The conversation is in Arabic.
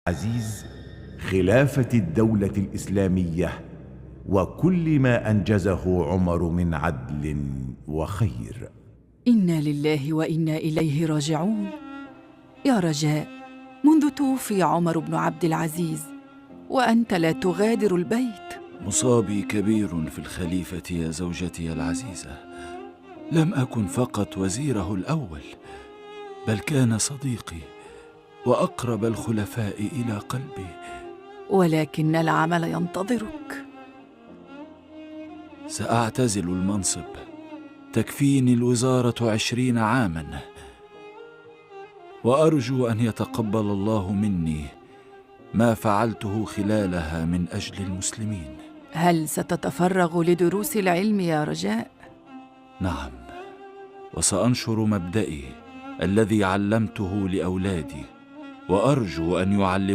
عزيز خلافة الدولة الإسلامية وكل ما أنجزه عمر من عدل وخير. إنا لله وإنا إليه راجعون. يا رجاء، منذ توفي عمر بن عبد العزيز وأنت لا تغادر البيت. مصابي كبير في الخليفة يا زوجتي العزيزة. لم أكن فقط وزيره الأول، بل كان صديقي وأقرب الخلفاء إلى قلبي. ولكن العمل ينتظرك. سأعتزل المنصب، تكفيني الوزارة 20 عاماً، وأرجو أن يتقبل الله مني ما فعلته خلالها من أجل المسلمين. هل ستتفرغ لدروس العلم يا رجاء؟ نعم، وسأنشر مبدئي الذي علمته لأولادي، وأرجو أن يعلموا